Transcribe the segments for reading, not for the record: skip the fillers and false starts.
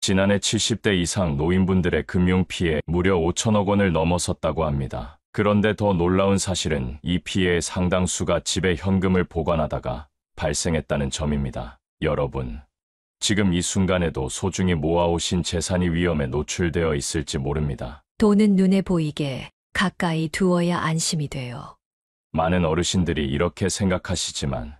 지난해 70대 이상 노인분들의 금융피해 무려 5천억 원을 넘어섰다고 합니다. 그런데 더 놀라운 사실은 이 피해의 상당수가 집에 현금을 보관하다가 발생했다는 점입니다. 여러분, 지금 이 순간에도 소중히 모아오신 재산이 위험에 노출되어 있을지 모릅니다. 돈은 눈에 보이게 가까이 두어야 안심이 돼요. 많은 어르신들이 이렇게 생각하시지만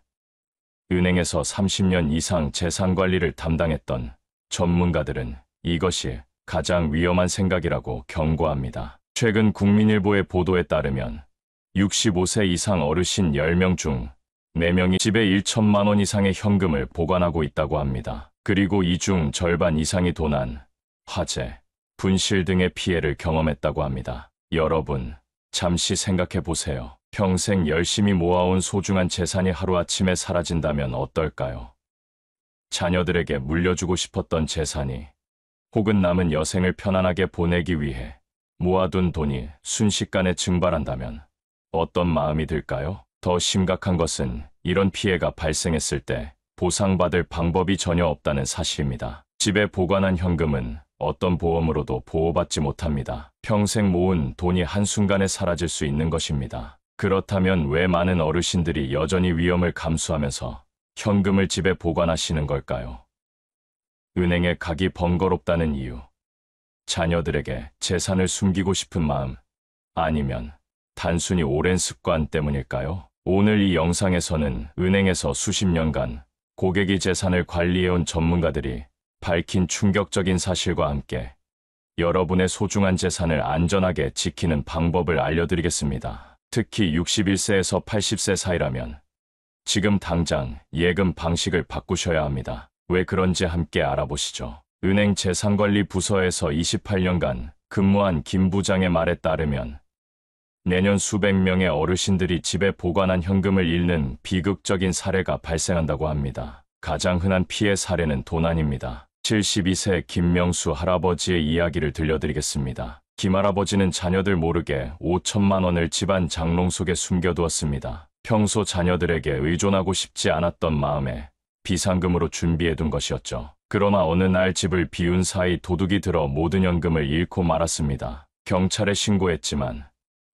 은행에서 30년 이상 재산 관리를 담당했던 전문가들은 이것이 가장 위험한 생각이라고 경고합니다. 최근 국민일보의 보도에 따르면 65세 이상 어르신 10명 중 4명이 집에 1천만 원 이상의 현금을 보관하고 있다고 합니다. 그리고 이 중 절반 이상이 도난, 화재, 분실 등의 피해를 경험했다고 합니다. 여러분, 잠시 생각해 보세요. 평생 열심히 모아온 소중한 재산이 하루아침에 사라진다면 어떨까요? 자녀들에게 물려주고 싶었던 재산이 혹은 남은 여생을 편안하게 보내기 위해 모아둔 돈이 순식간에 증발한다면 어떤 마음이 들까요? 더 심각한 것은 이런 피해가 발생했을 때 보상받을 방법이 전혀 없다는 사실입니다. 집에 보관한 현금은 어떤 보험으로도 보호받지 못합니다. 평생 모은 돈이 한순간에 사라질 수 있는 것입니다. 그렇다면 왜 많은 어르신들이 여전히 위험을 감수하면서 현금을 집에 보관하시는 걸까요? 은행에 가기 번거롭다는 이유, 자녀들에게 재산을 숨기고 싶은 마음, 아니면 단순히 오랜 습관 때문일까요? 오늘 이 영상에서는 은행에서 수십 년간 고객이 재산을 관리해온 전문가들이 밝힌 충격적인 사실과 함께 여러분의 소중한 재산을 안전하게 지키는 방법을 알려드리겠습니다. 특히 61세에서 80세 사이라면 지금 당장 예금 방식을 바꾸셔야 합니다. 왜 그런지 함께 알아보시죠. 은행 재산관리 부서에서 28년간 근무한 김 부장의 말에 따르면 내년 수백 명의 어르신들이 집에 보관한 현금을 잃는 비극적인 사례가 발생한다고 합니다. 가장 흔한 피해 사례는 도난입니다. 72세 김명수 할아버지의 이야기를 들려드리겠습니다. 김 할아버지는 자녀들 모르게 5천만 원을 집안 장롱 속에 숨겨두었습니다. 평소 자녀들에게 의존하고 싶지 않았던 마음에 비상금으로 준비해둔 것이었죠. 그러나 어느 날 집을 비운 사이 도둑이 들어 모든 현금을 잃고 말았습니다. 경찰에 신고했지만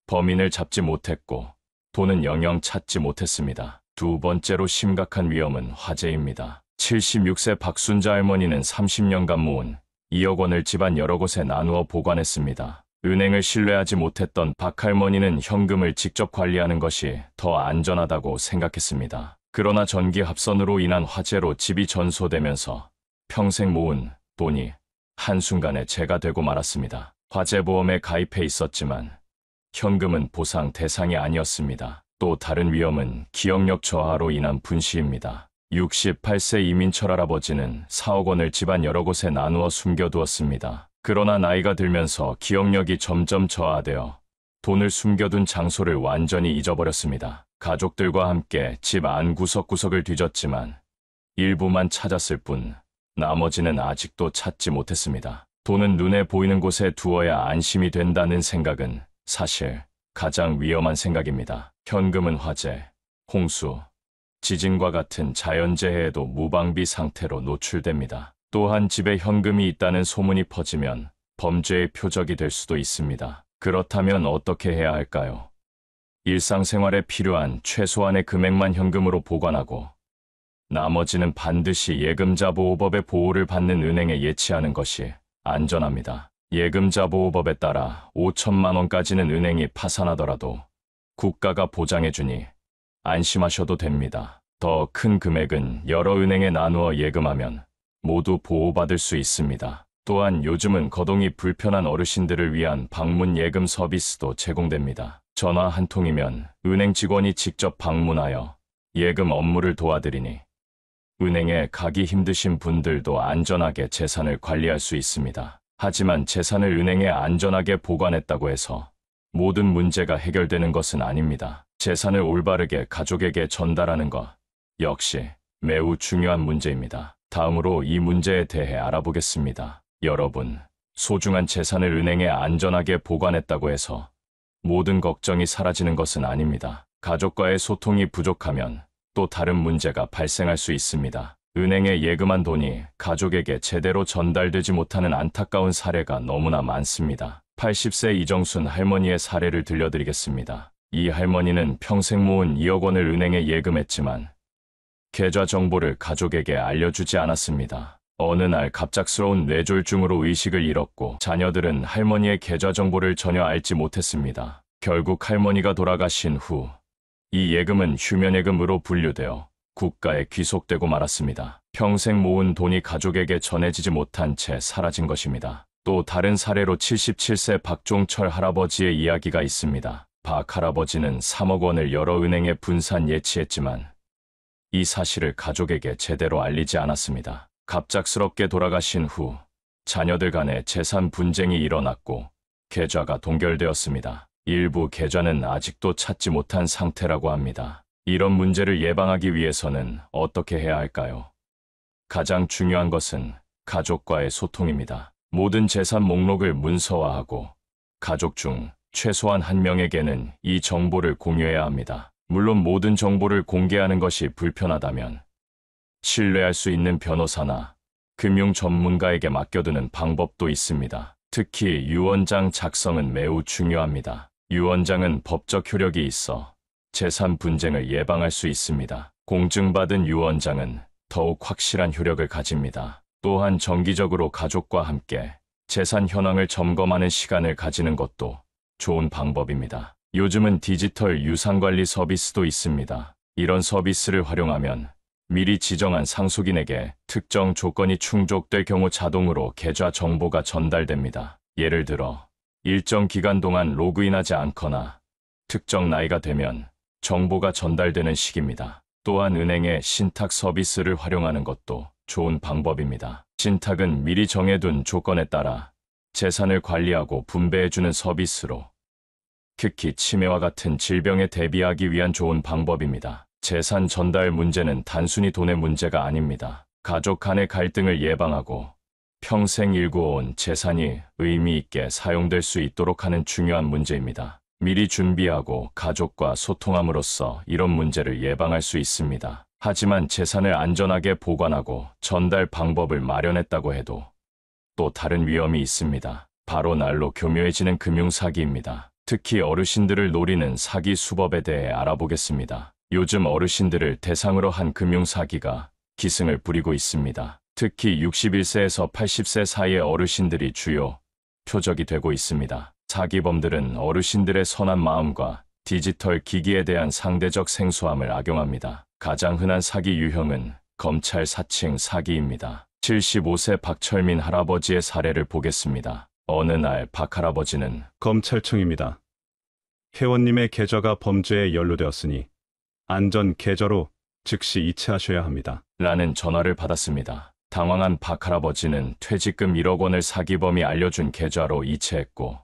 범인을 잡지 못했고 돈은 영영 찾지 못했습니다. 두 번째로 심각한 위험은 화재입니다. 76세 박순자 할머니는 30년간 모은 2억 원을 집안 여러 곳에 나누어 보관했습니다. 은행을 신뢰하지 못했던 박 할머니는 현금을 직접 관리하는 것이 더 안전하다고 생각했습니다. 그러나 전기 합선으로 인한 화재로 집이 전소되면서 평생 모은 돈이 한순간에 재가 되고 말았습니다. 화재보험에 가입해 있었지만 현금은 보상 대상이 아니었습니다. 또 다른 위험은 기억력 저하로 인한 분시입니다. 68세 이민철 할아버지는 4억 원을 집안 여러 곳에 나누어 숨겨두었습니다. 그러나 나이가 들면서 기억력이 점점 저하되어 돈을 숨겨둔 장소를 완전히 잊어버렸습니다. 가족들과 함께 집 안 구석구석을 뒤졌지만 일부만 찾았을 뿐 나머지는 아직도 찾지 못했습니다. 돈은 눈에 보이는 곳에 두어야 안심이 된다는 생각은 사실 가장 위험한 생각입니다. 현금은 화재, 홍수, 지진과 같은 자연재해에도 무방비 상태로 노출됩니다. 또한 집에 현금이 있다는 소문이 퍼지면 범죄의 표적이 될 수도 있습니다. 그렇다면 어떻게 해야 할까요? 일상생활에 필요한 최소한의 금액만 현금으로 보관하고 나머지는 반드시 예금자 보호법의 보호를 받는 은행에 예치하는 것이 안전합니다. 예금자 보호법에 따라 5천만 원까지는 은행이 파산하더라도 국가가 보장해주니 안심하셔도 됩니다. 더 큰 금액은 여러 은행에 나누어 예금하면 모두 보호받을 수 있습니다. 또한 요즘은 거동이 불편한 어르신들을 위한 방문 예금 서비스도 제공됩니다. 전화 한 통이면 은행 직원이 직접 방문하여 예금 업무를 도와드리니 은행에 가기 힘드신 분들도 안전하게 재산을 관리할 수 있습니다. 하지만 재산을 은행에 안전하게 보관했다고 해서 모든 문제가 해결되는 것은 아닙니다. 재산을 올바르게 가족에게 전달하는 것 역시 매우 중요한 문제입니다. 다음으로 이 문제에 대해 알아보겠습니다. 여러분, 소중한 재산을 은행에 안전하게 보관했다고 해서 모든 걱정이 사라지는 것은 아닙니다. 가족과의 소통이 부족하면 또 다른 문제가 발생할 수 있습니다. 은행에 예금한 돈이 가족에게 제대로 전달되지 못하는 안타까운 사례가 너무나 많습니다. 80세 이정순 할머니의 사례를 들려드리겠습니다. 이 할머니는 평생 모은 2억 원을 은행에 예금했지만 계좌 정보를 가족에게 알려주지 않았습니다. 어느 날 갑작스러운 뇌졸중으로 의식을 잃었고 자녀들은 할머니의 계좌 정보를 전혀 알지 못했습니다. 결국 할머니가 돌아가신 후 이 예금은 휴면예금으로 분류되어 국가에 귀속되고 말았습니다. 평생 모은 돈이 가족에게 전해지지 못한 채 사라진 것입니다. 또 다른 사례로 77세 박종철 할아버지의 이야기가 있습니다. 박 할아버지는 3억 원을 여러 은행에 분산 예치했지만 이 사실을 가족에게 제대로 알리지 않았습니다. 갑작스럽게 돌아가신 후 자녀들 간에 재산 분쟁이 일어났고 계좌가 동결되었습니다. 일부 계좌는 아직도 찾지 못한 상태라고 합니다. 이런 문제를 예방하기 위해서는 어떻게 해야 할까요? 가장 중요한 것은 가족과의 소통입니다. 모든 재산 목록을 문서화하고 가족 중 최소한 한 명에게는 이 정보를 공유해야 합니다. 물론 모든 정보를 공개하는 것이 불편하다면 신뢰할 수 있는 변호사나 금융 전문가에게 맡겨두는 방법도 있습니다. 특히 유언장 작성은 매우 중요합니다. 유언장은 법적 효력이 있어 재산 분쟁을 예방할 수 있습니다. 공증받은 유언장은 더욱 확실한 효력을 가집니다. 또한 정기적으로 가족과 함께 재산 현황을 점검하는 시간을 가지는 것도 좋은 방법입니다. 요즘은 디지털 유산관리 서비스도 있습니다. 이런 서비스를 활용하면 미리 지정한 상속인에게 특정 조건이 충족될 경우 자동으로 계좌 정보가 전달됩니다. 예를 들어 일정 기간 동안 로그인하지 않거나 특정 나이가 되면 정보가 전달되는 시기입니다. 또한 은행의 신탁 서비스를 활용하는 것도 좋은 방법입니다. 신탁은 미리 정해둔 조건에 따라 재산을 관리하고 분배해주는 서비스로 특히 치매와 같은 질병에 대비하기 위한 좋은 방법입니다. 재산 전달 문제는 단순히 돈의 문제가 아닙니다. 가족 간의 갈등을 예방하고 평생 일구어온 재산이 의미 있게 사용될 수 있도록 하는 중요한 문제입니다. 미리 준비하고 가족과 소통함으로써 이런 문제를 예방할 수 있습니다. 하지만 재산을 안전하게 보관하고 전달 방법을 마련했다고 해도 또 다른 위험이 있습니다. 바로 날로 교묘해지는 금융사기입니다. 특히 어르신들을 노리는 사기 수법에 대해 알아보겠습니다. 요즘 어르신들을 대상으로 한 금융사기가 기승을 부리고 있습니다. 특히 61세에서 80세 사이의 어르신들이 주요 표적이 되고 있습니다. 사기범들은 어르신들의 선한 마음과 디지털 기기에 대한 상대적 생소함을 악용합니다. 가장 흔한 사기 유형은 검찰 사칭 사기입니다. 75세 박철민 할아버지의 사례를 보겠습니다. 어느 날 박 할아버지는 검찰청입니다. 회원님의 계좌가 범죄에 연루되었으니 안전 계좌로 즉시 이체하셔야 합니다. 라는 전화를 받았습니다. 당황한 박 할아버지는 퇴직금 1억 원을 사기범이 알려준 계좌로 이체했고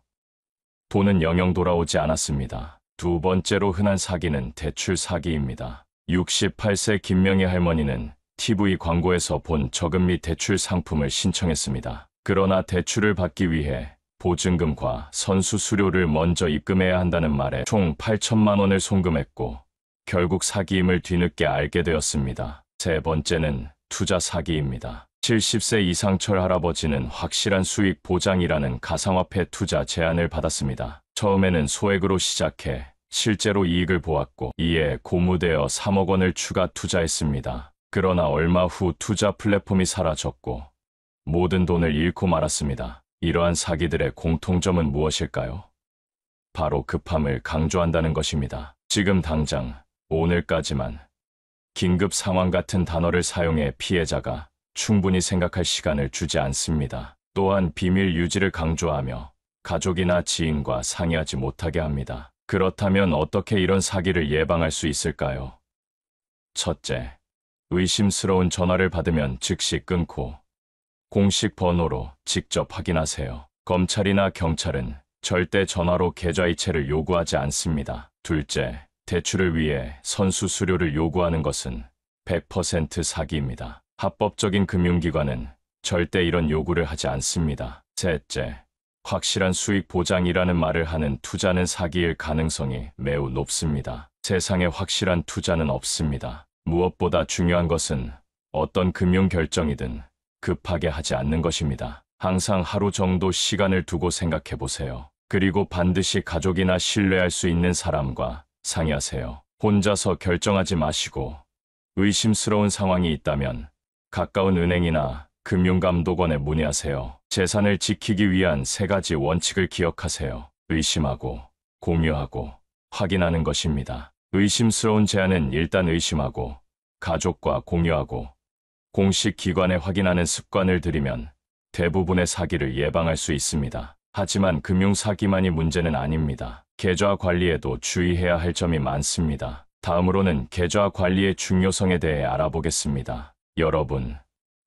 돈은 영영 돌아오지 않았습니다. 두 번째로 흔한 사기는 대출 사기입니다. 68세 김명희 할머니는 TV 광고에서 본 저금리 대출 상품을 신청했습니다. 그러나 대출을 받기 위해 보증금과 선수 수료를 먼저 입금해야 한다는 말에 총 8천만 원을 송금했고 결국 사기임을 뒤늦게 알게 되었습니다. 세 번째는 투자 사기입니다. 70세 이상철 할아버지는 확실한 수익 보장이라는 가상화폐 투자 제안을 받았습니다. 처음에는 소액으로 시작해 실제로 이익을 보았고 이에 고무되어 3억 원을 추가 투자했습니다. 그러나 얼마 후 투자 플랫폼이 사라졌고 모든 돈을 잃고 말았습니다. 이러한 사기들의 공통점은 무엇일까요? 바로 급함을 강조한다는 것입니다. 지금 당장, 오늘까지만, 긴급 상황 같은 단어를 사용해 피해자가 충분히 생각할 시간을 주지 않습니다. 또한 비밀 유지를 강조하며 가족이나 지인과 상의하지 못하게 합니다. 그렇다면 어떻게 이런 사기를 예방할 수 있을까요? 첫째, 의심스러운 전화를 받으면 즉시 끊고 공식 번호로 직접 확인하세요. 검찰이나 경찰은 절대 전화로 계좌 이체를 요구하지 않습니다. 둘째, 대출을 위해 선수 수료를 요구하는 것은 100% 사기입니다. 합법적인 금융기관은 절대 이런 요구를 하지 않습니다. 셋째, 확실한 수익 보장이라는 말을 하는 투자는 사기일 가능성이 매우 높습니다. 세상에 확실한 투자는 없습니다. 무엇보다 중요한 것은 어떤 금융 결정이든 급하게 하지 않는 것입니다. 항상 하루 정도 시간을 두고 생각해 보세요. 그리고 반드시 가족이나 신뢰할 수 있는 사람과 상의하세요. 혼자서 결정하지 마시고 의심스러운 상황이 있다면 가까운 은행이나 금융감독원에 문의하세요. 재산을 지키기 위한 3가지 원칙을 기억하세요. 의심하고, 공유하고, 확인하는 것입니다. 의심스러운 제안은 일단 의심하고, 가족과 공유하고, 공식 기관에 확인하는 습관을 들이면 대부분의 사기를 예방할 수 있습니다. 하지만 금융 사기만이 문제는 아닙니다. 계좌 관리에도 주의해야 할 점이 많습니다. 다음으로는 계좌 관리의 중요성에 대해 알아보겠습니다. 여러분,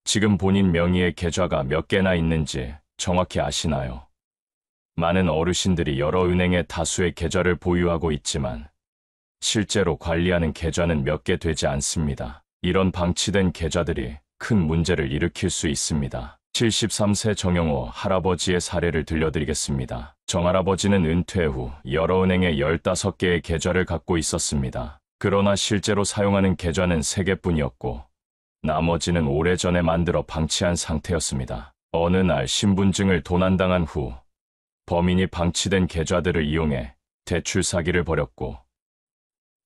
지금 본인 명의의 계좌가 몇 개나 있는지 정확히 아시나요? 많은 어르신들이 여러 은행에 다수의 계좌를 보유하고 있지만 실제로 관리하는 계좌는 몇 개 되지 않습니다. 이런 방치된 계좌들이 큰 문제를 일으킬 수 있습니다. 73세 정영호 할아버지의 사례를 들려드리겠습니다. 정할아버지는 은퇴 후 여러 은행에 15개의 계좌를 갖고 있었습니다. 그러나 실제로 사용하는 계좌는 3개뿐이었고 나머지는 오래전에 만들어 방치한 상태였습니다. 어느 날 신분증을 도난당한 후 범인이 방치된 계좌들을 이용해 대출 사기를 벌였고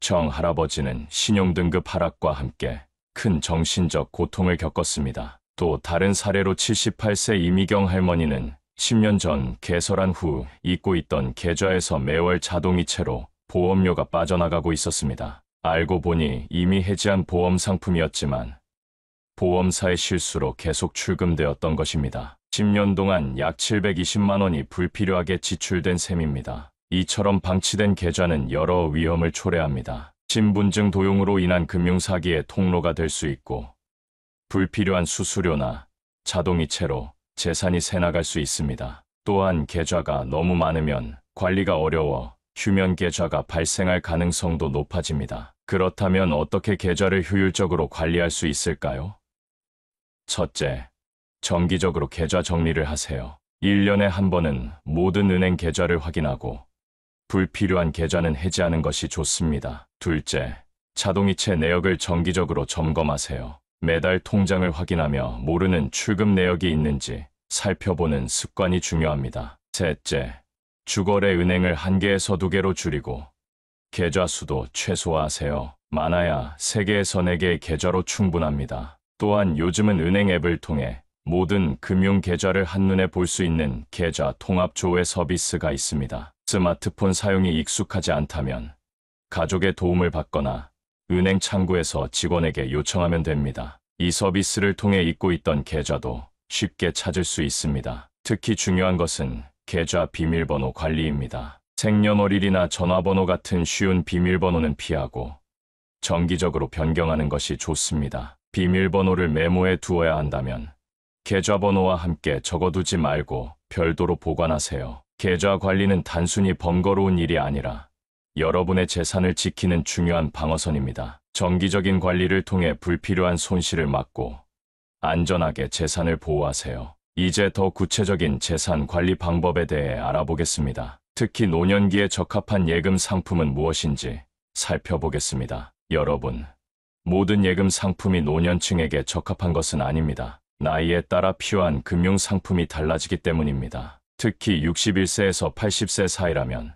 정 할아버지는 신용등급 하락과 함께 큰 정신적 고통을 겪었습니다. 또 다른 사례로 78세 이미경 할머니는 10년 전 개설한 후 잊고 있던 계좌에서 매월 자동이체로 보험료가 빠져나가고 있었습니다. 알고 보니 이미 해지한 보험 상품이었지만 보험사의 실수로 계속 출금되었던 것입니다. 10년 동안 약 720만 원이 불필요하게 지출된 셈입니다. 이처럼 방치된 계좌는 여러 위험을 초래합니다. 신분증 도용으로 인한 금융사기의 통로가 될 수 있고 불필요한 수수료나 자동이체로 재산이 새나갈 수 있습니다. 또한 계좌가 너무 많으면 관리가 어려워 휴면 계좌가 발생할 가능성도 높아집니다. 그렇다면 어떻게 계좌를 효율적으로 관리할 수 있을까요? 첫째, 정기적으로 계좌 정리를 하세요. 1년에 한 번은 모든 은행 계좌를 확인하고 불필요한 계좌는 해지하는 것이 좋습니다. 둘째, 자동이체 내역을 정기적으로 점검하세요. 매달 통장을 확인하며 모르는 출금 내역이 있는지 살펴보는 습관이 중요합니다. 셋째, 주거래 은행을 1개에서 2개로 줄이고 계좌 수도 최소화하세요. 많아야 3개에서 4개의 계좌로 충분합니다. 또한 요즘은 은행 앱을 통해 모든 금융 계좌를 한눈에 볼 수 있는 계좌 통합 조회 서비스가 있습니다. 스마트폰 사용이 익숙하지 않다면 가족의 도움을 받거나 은행 창구에서 직원에게 요청하면 됩니다. 이 서비스를 통해 잊고 있던 계좌도 쉽게 찾을 수 있습니다. 특히 중요한 것은 계좌 비밀번호 관리입니다. 생년월일이나 전화번호 같은 쉬운 비밀번호는 피하고 정기적으로 변경하는 것이 좋습니다. 비밀번호를 메모해 두어야 한다면 계좌번호와 함께 적어두지 말고 별도로 보관하세요. 계좌 관리는 단순히 번거로운 일이 아니라 여러분의 재산을 지키는 중요한 방어선입니다. 정기적인 관리를 통해 불필요한 손실을 막고 안전하게 재산을 보호하세요. 이제 더 구체적인 재산 관리 방법에 대해 알아보겠습니다. 특히 노년기에 적합한 예금 상품은 무엇인지 살펴보겠습니다. 여러분, 모든 예금 상품이 노년층에게 적합한 것은 아닙니다. 나이에 따라 필요한 금융 상품이 달라지기 때문입니다. 특히 61세에서 80세 사이라면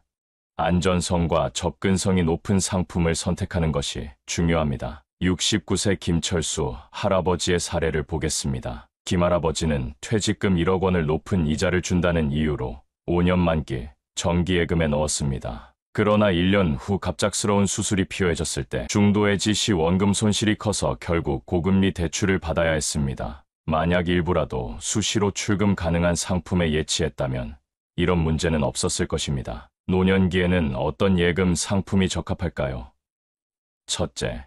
안전성과 접근성이 높은 상품을 선택하는 것이 중요합니다. 69세 김철수 할아버지의 사례를 보겠습니다. 김할아버지는 퇴직금 1억 원을 높은 이자를 준다는 이유로 5년 만기 정기예금에 넣었습니다. 그러나 1년 후 갑작스러운 수술이 필요해졌을 때 중도해지 시 원금 손실이 커서 결국 고금리 대출을 받아야 했습니다. 만약 일부라도 수시로 출금 가능한 상품에 예치했다면 이런 문제는 없었을 것입니다. 노년기에는 어떤 예금 상품이 적합할까요? 첫째,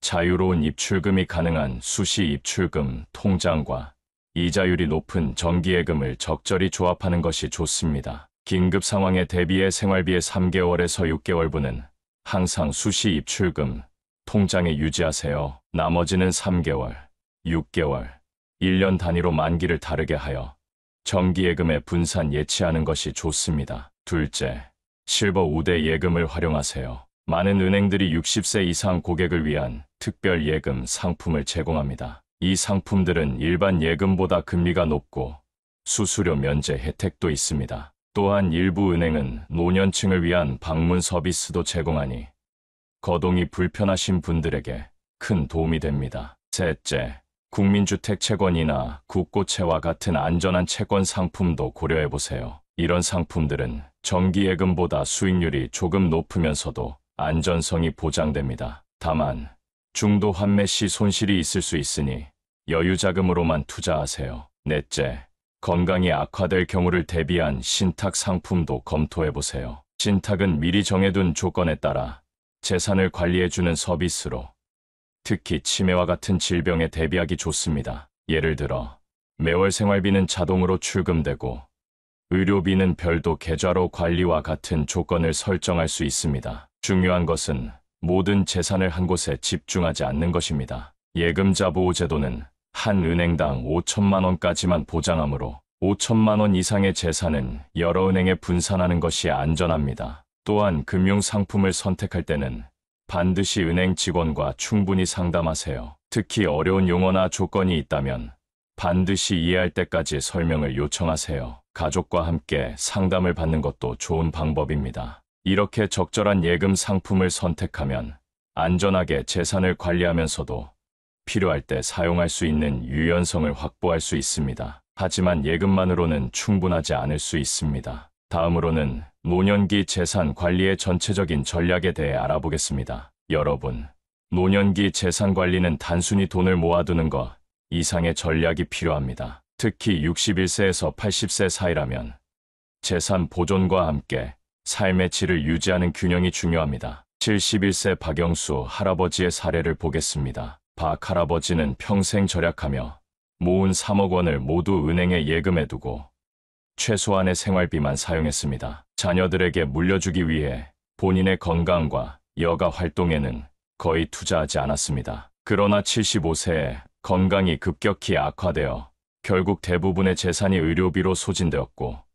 자유로운 입출금이 가능한 수시 입출금 통장과 이자율이 높은 정기예금을 적절히 조합하는 것이 좋습니다. 긴급 상황에 대비해 생활비의 3개월에서 6개월분은 항상 수시 입출금 통장에 유지하세요. 나머지는 3개월, 6개월, 1년 단위로 만기를 다르게 하여 정기예금에 분산 예치하는 것이 좋습니다. 둘째, 실버 우대 예금을 활용하세요. 많은 은행들이 60세 이상 고객을 위한 특별 예금 상품을 제공합니다. 이 상품들은 일반 예금보다 금리가 높고 수수료 면제 혜택도 있습니다. 또한 일부 은행은 노년층을 위한 방문 서비스도 제공하니 거동이 불편하신 분들에게 큰 도움이 됩니다. 셋째, 국민주택 채권이나 국고채와 같은 안전한 채권 상품도 고려해보세요. 이런 상품들은 정기예금보다 수익률이 조금 높으면서도 안전성이 보장됩니다. 다만 중도 환매 시 손실이 있을 수 있으니 여유자금으로만 투자하세요. 넷째, 건강이 악화될 경우를 대비한 신탁 상품도 검토해보세요. 신탁은 미리 정해둔 조건에 따라 재산을 관리해주는 서비스로 특히 치매와 같은 질병에 대비하기 좋습니다. 예를 들어 매월 생활비는 자동으로 출금되고 의료비는 별도 계좌로 관리와 같은 조건을 설정할 수 있습니다. 중요한 것은 모든 재산을 한 곳에 집중하지 않는 것입니다. 예금자 보호제도는 한 은행당 5천만 원까지만 보장하므로 5천만 원 이상의 재산은 여러 은행에 분산하는 것이 안전합니다. 또한 금융상품을 선택할 때는 반드시 은행 직원과 충분히 상담하세요. 특히 어려운 용어나 조건이 있다면 반드시 이해할 때까지 설명을 요청하세요. 가족과 함께 상담을 받는 것도 좋은 방법입니다. 이렇게 적절한 예금 상품을 선택하면 안전하게 재산을 관리하면서도 필요할 때 사용할 수 있는 유연성을 확보할 수 있습니다. 하지만 예금만으로는 충분하지 않을 수 있습니다. 다음으로는 노년기 재산 관리의 전체적인 전략에 대해 알아보겠습니다. 여러분, 노년기 재산 관리는 단순히 돈을 모아두는 것 이상의 전략이 필요합니다. 특히 61세에서 80세 사이라면 재산 보존과 함께 삶의 질을 유지하는 균형이 중요합니다. 71세 박영수 할아버지의 사례를 보겠습니다. 박 할아버지는 평생 절약하며 모은 3억 원을 모두 은행에 예금해두고 최소한의 생활비만 사용했습니다. 자녀들에게 물려주기 위해 본인의 건강과 여가 활동에는 거의 투자하지 않았습니다. 그러나 75세에 건강이 급격히 악화되어 결국 대부분의 재산이 의료비로 소진되었고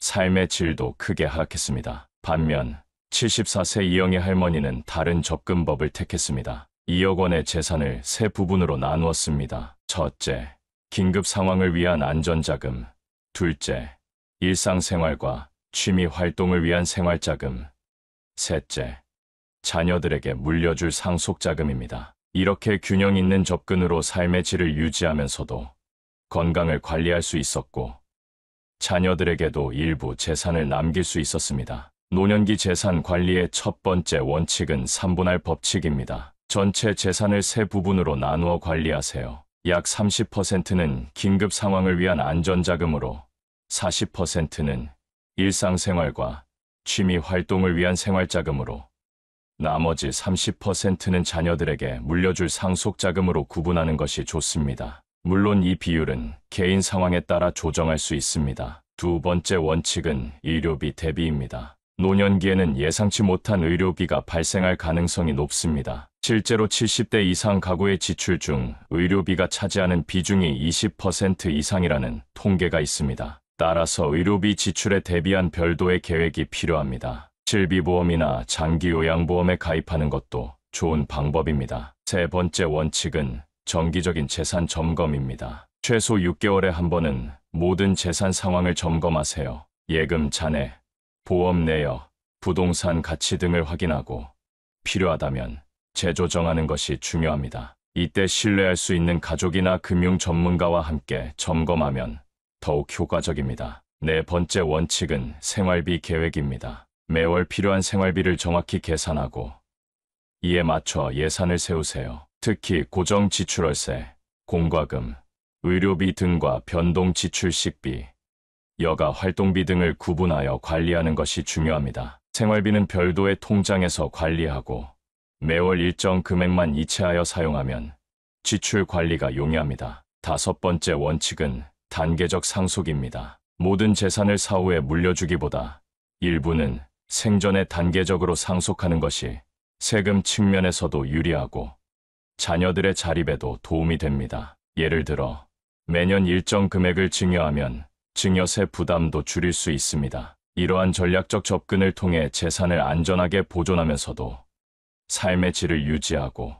삶의 질도 크게 하락했습니다. 반면 74세 이영애 할머니는 다른 접근법을 택했습니다. 2억 원의 재산을 세 부분으로 나누었습니다. 첫째, 긴급 상황을 위한 안전자금. 둘째, 일상생활과 취미 활동을 위한 생활자금. 셋째, 자녀들에게 물려줄 상속자금입니다. 이렇게 균형 있는 접근으로 삶의 질을 유지하면서도 건강을 관리할 수 있었고 자녀들에게도 일부 재산을 남길 수 있었습니다. 노년기 재산 관리의 첫 번째 원칙은 3분할 법칙입니다. 전체 재산을 세 부분으로 나누어 관리하세요. 약 30%는 긴급 상황을 위한 안전자금으로 40%는 일상생활과 취미 활동을 위한 생활자금으로 나머지 30%는 자녀들에게 물려줄 상속자금으로 구분하는 것이 좋습니다. 물론 이 비율은 개인 상황에 따라 조정할 수 있습니다. 두 번째 원칙은 의료비 대비입니다. 노년기에는 예상치 못한 의료비가 발생할 가능성이 높습니다. 실제로 70대 이상 가구의 지출 중 의료비가 차지하는 비중이 20% 이상이라는 통계가 있습니다. 따라서 의료비 지출에 대비한 별도의 계획이 필요합니다. 실비보험이나 장기요양보험에 가입하는 것도 좋은 방법입니다. 세 번째 원칙은 정기적인 재산 점검입니다. 최소 6개월에 한 번은 모든 재산 상황을 점검하세요. 예금 잔액, 보험 내역, 부동산 가치 등을 확인하고 필요하다면 재조정하는 것이 중요합니다. 이때 신뢰할 수 있는 가족이나 금융 전문가와 함께 점검하면 더욱 효과적입니다. 네 번째 원칙은 생활비 계획입니다. 매월 필요한 생활비를 정확히 계산하고 이에 맞춰 예산을 세우세요. 특히 고정 지출월세, 공과금, 의료비 등과 변동 지출 식비, 여가 활동비 등을 구분하여 관리하는 것이 중요합니다. 생활비는 별도의 통장에서 관리하고 매월 일정 금액만 이체하여 사용하면 지출 관리가 용이합니다. 다섯 번째 원칙은 단계적 상속입니다. 모든 재산을 사후에 물려주기보다 일부는 생전에 단계적으로 상속하는 것이 세금 측면에서도 유리하고 자녀들의 자립에도 도움이 됩니다. 예를 들어 매년 일정 금액을 증여하면 증여세 부담도 줄일 수 있습니다. 이러한 전략적 접근을 통해 재산을 안전하게 보존하면서도 삶의 질을 유지하고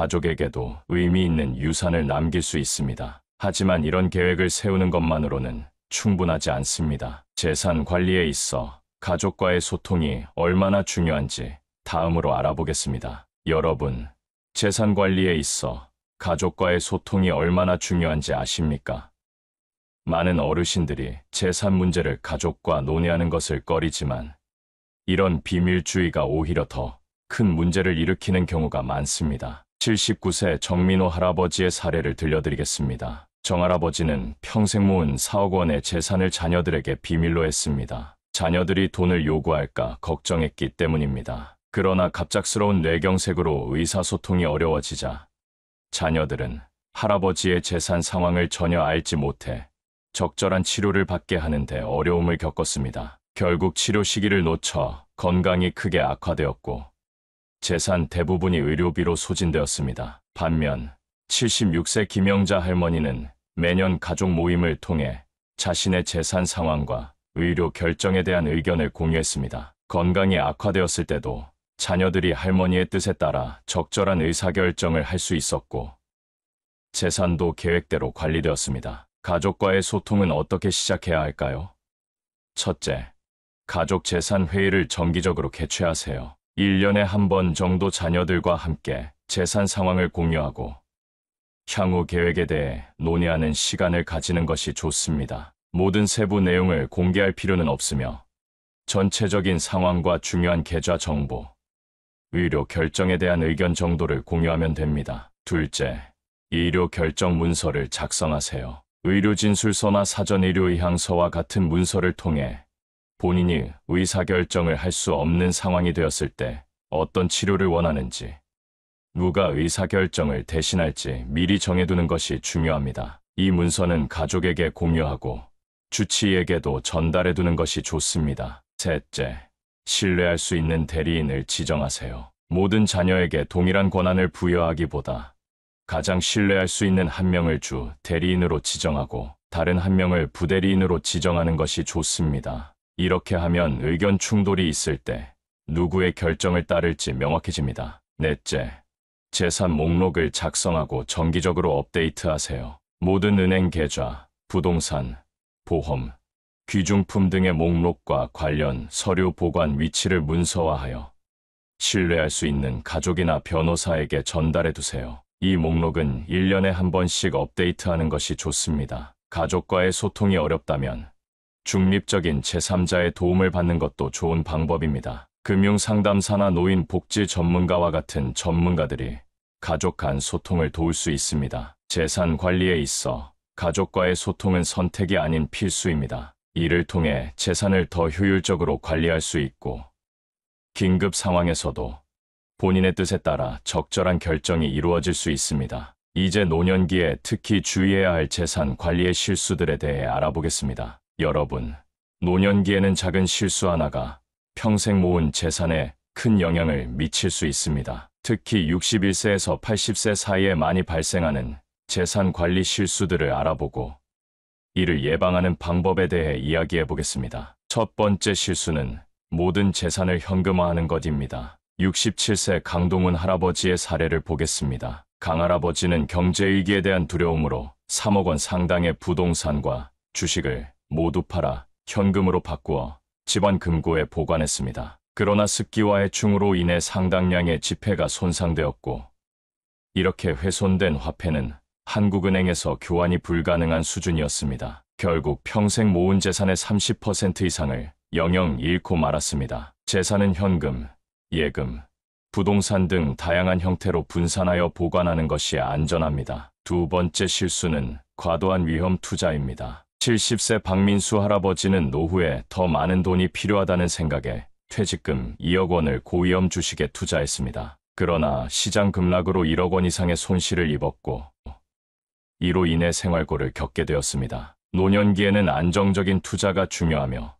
가족에게도 의미 있는 유산을 남길 수 있습니다. 하지만 이런 계획을 세우는 것만으로는 충분하지 않습니다. 재산 관리에 있어 가족과의 소통이 얼마나 중요한지 다음으로 알아보겠습니다. 여러분, 재산 관리에 있어 가족과의 소통이 얼마나 중요한지 아십니까? 많은 어르신들이 재산 문제를 가족과 논의하는 것을 꺼리지만 이런 비밀주의가 오히려 더 큰 문제를 일으키는 경우가 많습니다. 79세 정민호 할아버지의 사례를 들려드리겠습니다. 정할아버지는 평생 모은 4억 원의 재산을 자녀들에게 비밀로 했습니다. 자녀들이 돈을 요구할까 걱정했기 때문입니다. 그러나 갑작스러운 뇌경색으로 의사소통이 어려워지자 자녀들은 할아버지의 재산 상황을 전혀 알지 못해 적절한 치료를 받게 하는데 어려움을 겪었습니다. 결국 치료 시기를 놓쳐 건강이 크게 악화되었고 재산 대부분이 의료비로 소진되었습니다. 반면 76세 김영자 할머니는 매년 가족 모임을 통해 자신의 재산 상황과 의료 결정에 대한 의견을 공유했습니다. 건강이 악화되었을 때도 자녀들이 할머니의 뜻에 따라 적절한 의사결정을 할 수 있었고 재산도 계획대로 관리되었습니다. 가족과의 소통은 어떻게 시작해야 할까요? 첫째, 가족 재산 회의를 정기적으로 개최하세요. 1년에 한 번 정도 자녀들과 함께 재산 상황을 공유하고 향후 계획에 대해 논의하는 시간을 가지는 것이 좋습니다. 모든 세부 내용을 공개할 필요는 없으며 전체적인 상황과 중요한 계좌 정보, 의료 결정에 대한 의견 정도를 공유하면 됩니다. 둘째, 의료 결정 문서를 작성하세요. 의료진술서나 사전의료의향서와 같은 문서를 통해 본인이 의사결정을 할 수 없는 상황이 되었을 때 어떤 치료를 원하는지, 누가 의사결정을 대신할지 미리 정해두는 것이 중요합니다. 이 문서는 가족에게 공유하고 주치의에게도 전달해두는 것이 좋습니다. 셋째, 신뢰할 수 있는 대리인을 지정하세요. 모든 자녀에게 동일한 권한을 부여하기보다 가장 신뢰할 수 있는 한 명을 주 대리인으로 지정하고 다른 한 명을 부대리인으로 지정하는 것이 좋습니다. 이렇게 하면 의견 충돌이 있을 때 누구의 결정을 따를지 명확해집니다. 넷째, 재산 목록을 작성하고 정기적으로 업데이트하세요. 모든 은행 계좌, 부동산, 보험, 귀중품 등의 목록과 관련 서류 보관 위치를 문서화하여 신뢰할 수 있는 가족이나 변호사에게 전달해두세요. 이 목록은 1년에 한 번씩 업데이트하는 것이 좋습니다. 가족과의 소통이 어렵다면 중립적인 제3자의 도움을 받는 것도 좋은 방법입니다. 금융상담사나 노인복지 전문가와 같은 전문가들이 가족 간 소통을 도울 수 있습니다. 재산 관리에 있어 가족과의 소통은 선택이 아닌 필수입니다. 이를 통해 재산을 더 효율적으로 관리할 수 있고 긴급 상황에서도 본인의 뜻에 따라 적절한 결정이 이루어질 수 있습니다. 이제 노년기에 특히 주의해야 할 재산 관리의 실수들에 대해 알아보겠습니다. 여러분, 노년기에는 작은 실수 하나가 평생 모은 재산에 큰 영향을 미칠 수 있습니다. 특히 61세에서 80세 사이에 많이 발생하는 재산 관리 실수들을 알아보고 이를 예방하는 방법에 대해 이야기해 보겠습니다. 첫 번째 실수는 모든 재산을 현금화하는 것입니다. 67세 강동훈 할아버지의 사례를 보겠습니다. 강 할아버지는 경제위기에 대한 두려움으로 3억 원 상당의 부동산과 주식을 모두 팔아 현금으로 바꾸어 집안 금고에 보관했습니다. 그러나 습기와 해충으로 인해 상당량의 지폐가 손상되었고 이렇게 훼손된 화폐는 한국은행에서 교환이 불가능한 수준이었습니다. 결국 평생 모은 재산의 30% 이상을 영영 잃고 말았습니다. 재산은 현금, 예금, 부동산 등 다양한 형태로 분산하여 보관하는 것이 안전합니다. 두 번째 실수는 과도한 위험 투자입니다. 70세 박민수 할아버지는 노후에 더 많은 돈이 필요하다는 생각에 퇴직금 2억 원을 고위험 주식에 투자했습니다. 그러나 시장 급락으로 1억 원 이상의 손실을 입었고 이로 인해 생활고를 겪게 되었습니다. 노년기에는 안정적인 투자가 중요하며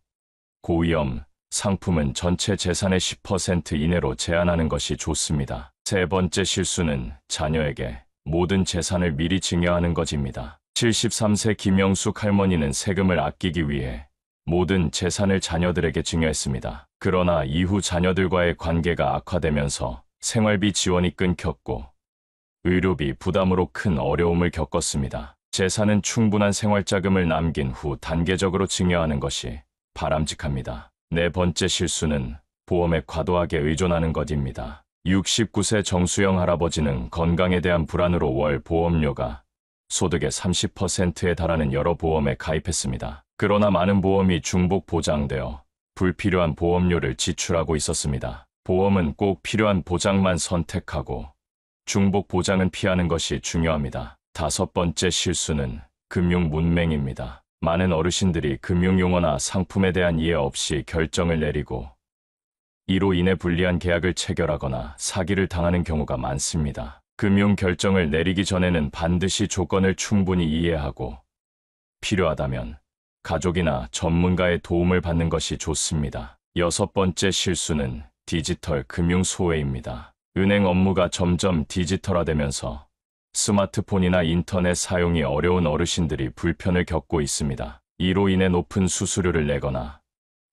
고위험 상품은 전체 재산의 10% 이내로 제한하는 것이 좋습니다. 세 번째 실수는 자녀에게 모든 재산을 미리 증여하는 것입니다. 73세 김영숙 할머니는 세금을 아끼기 위해 모든 재산을 자녀들에게 증여했습니다. 그러나 이후 자녀들과의 관계가 악화되면서 생활비 지원이 끊겼고 의료비 부담으로 큰 어려움을 겪었습니다. 재산은 충분한 생활자금을 남긴 후 단계적으로 증여하는 것이 바람직합니다. 네 번째 실수는 보험에 과도하게 의존하는 것입니다. 69세 정수영 할아버지는 건강에 대한 불안으로 월 보험료가 소득의 30%에 달하는 여러 보험에 가입했습니다. 그러나 많은 보험이 중복 보장되어 불필요한 보험료를 지출하고 있었습니다. 보험은 꼭 필요한 보장만 선택하고 중복 보장은 피하는 것이 중요합니다. 다섯 번째 실수는 금융 문맹입니다. 많은 어르신들이 금융용어나 상품에 대한 이해 없이 결정을 내리고 이로 인해 불리한 계약을 체결하거나 사기를 당하는 경우가 많습니다. 금융 결정을 내리기 전에는 반드시 조건을 충분히 이해하고 필요하다면 가족이나 전문가의 도움을 받는 것이 좋습니다. 여섯 번째 실수는 디지털 금융 소외입니다. 은행 업무가 점점 디지털화되면서 스마트폰이나 인터넷 사용이 어려운 어르신들이 불편을 겪고 있습니다. 이로 인해 높은 수수료를 내거나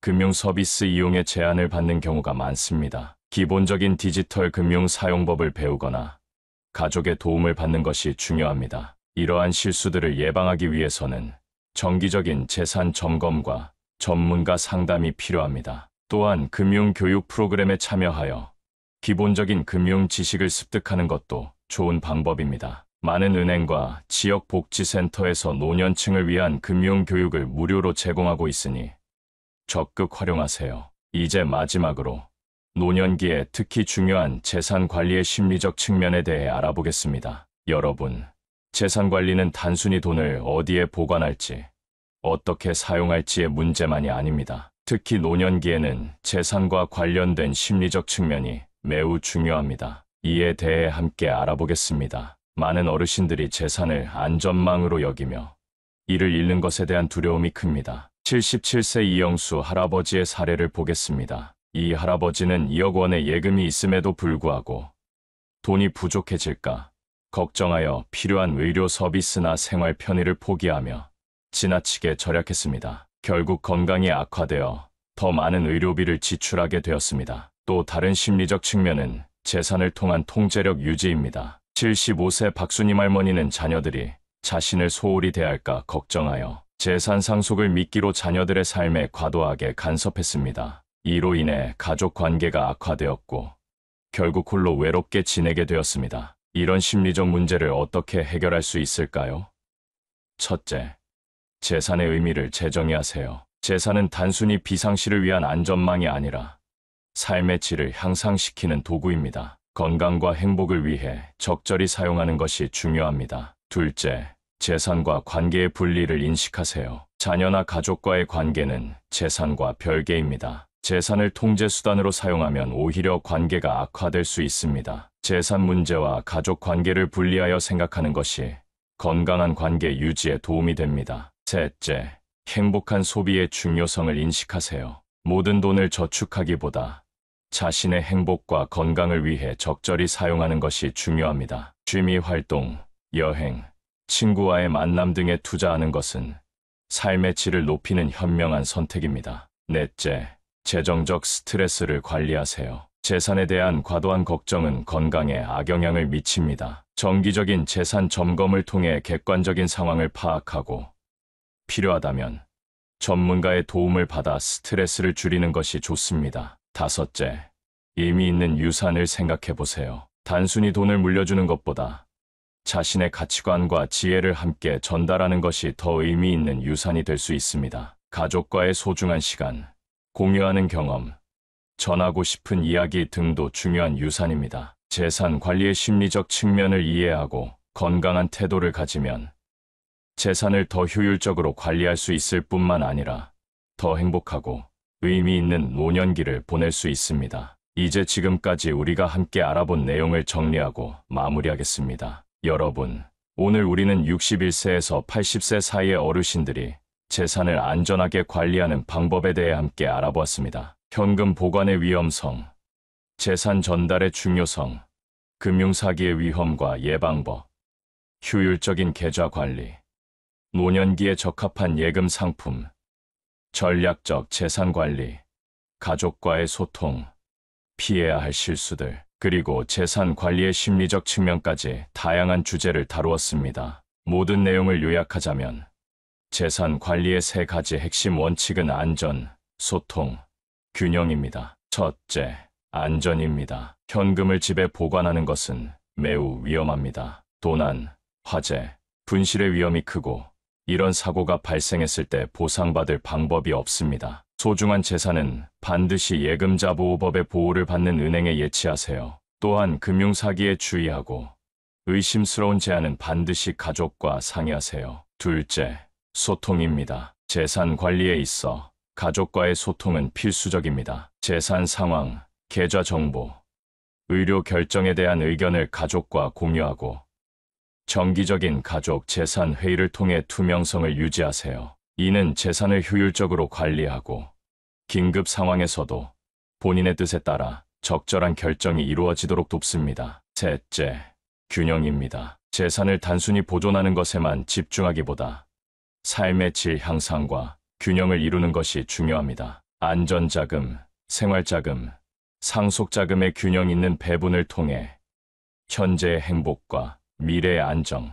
금융 서비스 이용에 제한을 받는 경우가 많습니다. 기본적인 디지털 금융 사용법을 배우거나 가족의 도움을 받는 것이 중요합니다. 이러한 실수들을 예방하기 위해서는 정기적인 재산 점검과 전문가 상담이 필요합니다. 또한 금융 교육 프로그램에 참여하여 기본적인 금융 지식을 습득하는 것도 좋은 방법입니다. 많은 은행과 지역 복지센터에서 노년층을 위한 금융 교육을 무료로 제공하고 있으니 적극 활용하세요. 이제 마지막으로 노년기에 특히 중요한 재산 관리의 심리적 측면에 대해 알아보겠습니다. 여러분, 재산 관리는 단순히 돈을 어디에 보관할지, 어떻게 사용할지의 문제만이 아닙니다. 특히 노년기에는 재산과 관련된 심리적 측면이 매우 중요합니다. 이에 대해 함께 알아보겠습니다. 많은 어르신들이 재산을 안전망으로 여기며 이를 잃는 것에 대한 두려움이 큽니다. 77세 이영수 할아버지의 사례를 보겠습니다. 이 할아버지는 2억 원의 예금이 있음에도 불구하고 돈이 부족해질까 걱정하여 필요한 의료 서비스나 생활 편의를 포기하며 지나치게 절약했습니다. 결국 건강이 악화되어 더 많은 의료비를 지출하게 되었습니다. 또 다른 심리적 측면은 재산을 통한 통제력 유지입니다. 75세 박수님 할머니는 자녀들이 자신을 소홀히 대할까 걱정하여 재산 상속을 미끼로 자녀들의 삶에 과도하게 간섭했습니다. 이로 인해 가족 관계가 악화되었고 결국 홀로 외롭게 지내게 되었습니다. 이런 심리적 문제를 어떻게 해결할 수 있을까요? 첫째, 재산의 의미를 재정의하세요. 재산은 단순히 비상시를 위한 안전망이 아니라 삶의 질을 향상시키는 도구입니다. 건강과 행복을 위해 적절히 사용하는 것이 중요합니다. 둘째, 재산과 관계의 분리를 인식하세요. 자녀나 가족과의 관계는 재산과 별개입니다. 재산을 통제 수단으로 사용하면 오히려 관계가 악화될 수 있습니다. 재산 문제와 가족 관계를 분리하여 생각하는 것이 건강한 관계 유지에 도움이 됩니다. 셋째, 행복한 소비의 중요성을 인식하세요. 모든 돈을 저축하기보다 자신의 행복과 건강을 위해 적절히 사용하는 것이 중요합니다. 취미 활동, 여행, 친구와의 만남 등에 투자하는 것은 삶의 질을 높이는 현명한 선택입니다. 넷째, 재정적 스트레스를 관리하세요. 재산에 대한 과도한 걱정은 건강에 악영향을 미칩니다. 정기적인 재산 점검을 통해 객관적인 상황을 파악하고 필요하다면 전문가의 도움을 받아 스트레스를 줄이는 것이 좋습니다. 다섯째, 의미 있는 유산을 생각해 보세요. 단순히 돈을 물려주는 것보다 자신의 가치관과 지혜를 함께 전달하는 것이 더 의미 있는 유산이 될 수 있습니다. 가족과의 소중한 시간, 공유하는 경험, 전하고 싶은 이야기 등도 중요한 유산입니다. 재산 관리의 심리적 측면을 이해하고 건강한 태도를 가지면 재산을 더 효율적으로 관리할 수 있을 뿐만 아니라 더 행복하고 의미 있는 노년기를 보낼 수 있습니다. 이제 지금까지 우리가 함께 알아본 내용을 정리하고 마무리하겠습니다. 여러분, 오늘 우리는 61세에서 80세 사이의 어르신들이 재산을 안전하게 관리하는 방법에 대해 함께 알아보았습니다. 현금 보관의 위험성, 재산 전달의 중요성, 금융사기의 위험과 예방법, 효율적인 계좌 관리, 노년기에 적합한 예금 상품, 전략적 재산 관리, 가족과의 소통, 피해야 할 실수들. 그리고 재산 관리의 심리적 측면까지 다양한 주제를 다루었습니다. 모든 내용을 요약하자면 재산 관리의 세 가지 핵심 원칙은 안전, 소통, 균형입니다. 첫째, 안전입니다. 현금을 집에 보관하는 것은 매우 위험합니다. 도난, 화재, 분실의 위험이 크고 이런 사고가 발생했을 때 보상받을 방법이 없습니다. 소중한 재산은 반드시 예금자 보호법의 보호를 받는 은행에 예치하세요. 또한 금융사기에 주의하고 의심스러운 제안은 반드시 가족과 상의하세요. 둘째, 소통입니다. 재산 관리에 있어 가족과의 소통은 필수적입니다. 재산 상황, 계좌 정보, 의료 결정에 대한 의견을 가족과 공유하고 정기적인 가족 재산 회의를 통해 투명성을 유지하세요. 이는 재산을 효율적으로 관리하고 긴급 상황에서도 본인의 뜻에 따라 적절한 결정이 이루어지도록 돕습니다. 셋째, 균형입니다. 재산을 단순히 보존하는 것에만 집중하기보다 삶의 질 향상과 균형을 이루는 것이 중요합니다. 안전자금, 생활자금, 상속자금의 균형 있는 배분을 통해 현재의 행복과 미래의 안정,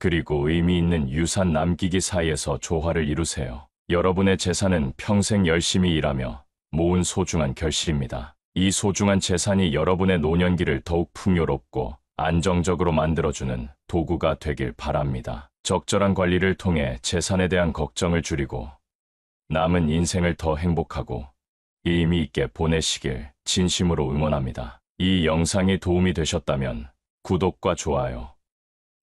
그리고 의미 있는 유산 남기기 사이에서 조화를 이루세요. 여러분의 재산은 평생 열심히 일하며 모은 소중한 결실입니다. 이 소중한 재산이 여러분의 노년기를 더욱 풍요롭고 안정적으로 만들어주는 도구가 되길 바랍니다. 적절한 관리를 통해 재산에 대한 걱정을 줄이고 남은 인생을 더 행복하고 의미 있게 보내시길 진심으로 응원합니다. 이 영상이 도움이 되셨다면 구독과 좋아요,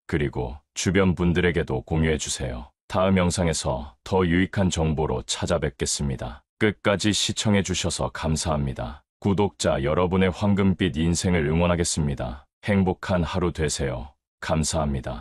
그리고 주변 분들에게도 공유해주세요. 다음 영상에서 더 유익한 정보로 찾아뵙겠습니다. 끝까지 시청해주셔서 감사합니다. 구독자 여러분의 황금빛 인생을 응원하겠습니다. 행복한 하루 되세요. 감사합니다.